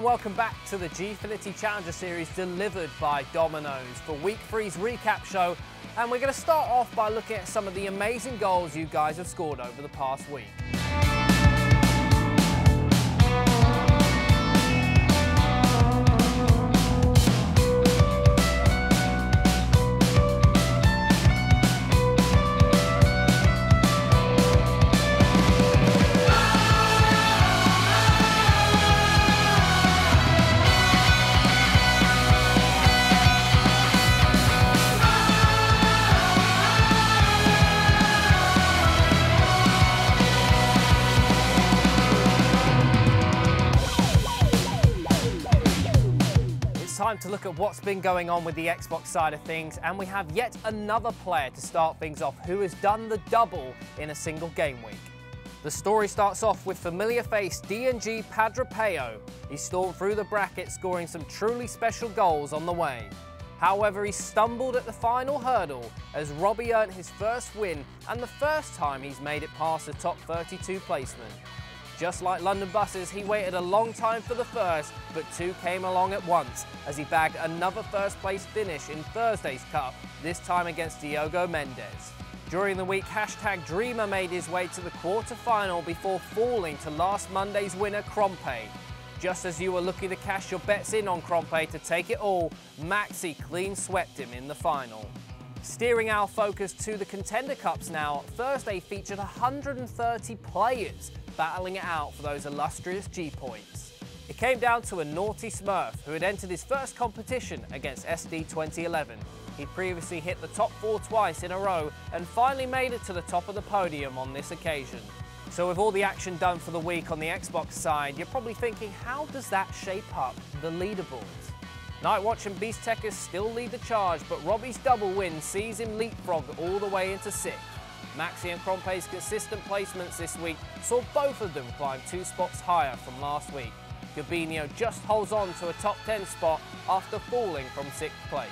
welcome back to the Gfinity Challenger Series delivered by Domino's for Week 3's recap show. And we're going to start off by looking at some of the amazing goals you guys have scored over the past week. Time to look at what's been going on with the Xbox side of things, and we have yet another player to start things off who has done the double in a single game week. The story starts off with familiar face DNG Padropeo. He stormed through the bracket, scoring some truly special goals on the way. However, he stumbled at the final hurdle as Robbie earned his first win and the first time he's made it past the top 32 placement. Just like London Buses, he waited a long time for the first, but two came along at once as he bagged another first place finish in Thursday's Cup, this time against Diogo Mendes. During the week, #Dreamer made his way to the quarter-final before falling to last Monday's winner, Krompe. Just as you were looking to cash your bets in on Krompe to take it all, Maxi clean swept him in the final. Steering our focus to the Contender Cups now, Thursday featured 130 players battling it out for those illustrious G-points. It came down to a naughty Smurf who had entered his first competition against SD 2011. He previously hit the top 4 twice in a row and finally made it to the top of the podium on this occasion. So with all the action done for the week on the Xbox side, you're probably thinking, how does that shape up the leaderboards? Nightwatch and Beast Techers still lead the charge, but Robbie's double win sees him leapfrog all the way into 6th. Maxi and Krompe's consistent placements this week saw both of them climb 2 spots higher from last week. Gabinho just holds on to a top 10 spot after falling from 6th place.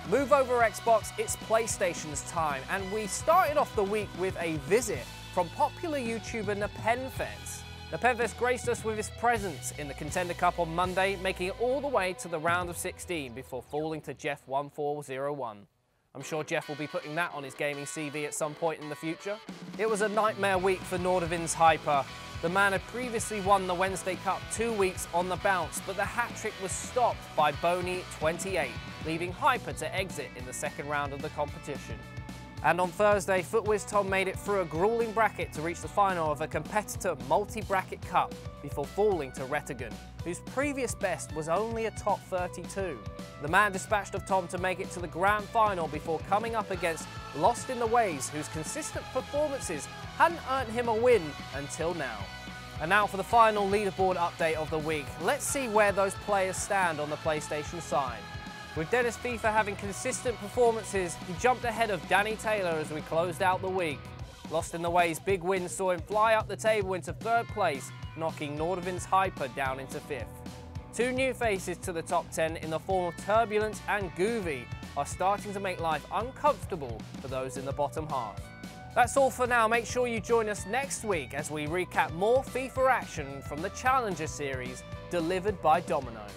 Move over Xbox, it's PlayStation's time, and we started off the week with a visit from popular YouTuber Nepenfez. Nepenfez graced us with his presence in the Contender Cup on Monday, making it all the way to the round of 16 before falling to Jeff1401. I'm sure Jeff will be putting that on his gaming CV at some point in the future. It was a nightmare week for Nordavin's Hyper. The man had previously won the Wednesday Cup 2 weeks on the bounce, but the hat-trick was stopped by Boney28, leaving Hyper to exit in the second round of the competition. And on Thursday, Footwiz Tom made it through a grueling bracket to reach the final of a competitor multi-bracket cup before falling to Retigan, whose previous best was only a top 32. The man dispatched of Tom to make it to the grand final before coming up against Lost in the Waves, whose consistent performances hadn't earned him a win until now. And now for the final leaderboard update of the week. Let's see where those players stand on the PlayStation side. With Dennis FIFA having consistent performances, he jumped ahead of Danny Taylor as we closed out the week. Lost in the Ways' big win saw him fly up the table into 3rd place, knocking Nordavin's Hyper down into 5th. 2 new faces to the top 10 in the form of Turbulence and Goovy are starting to make life uncomfortable for those in the bottom half. That's all for now. Make sure you join us next week as we recap more FIFA action from the Challenger Series delivered by Domino's.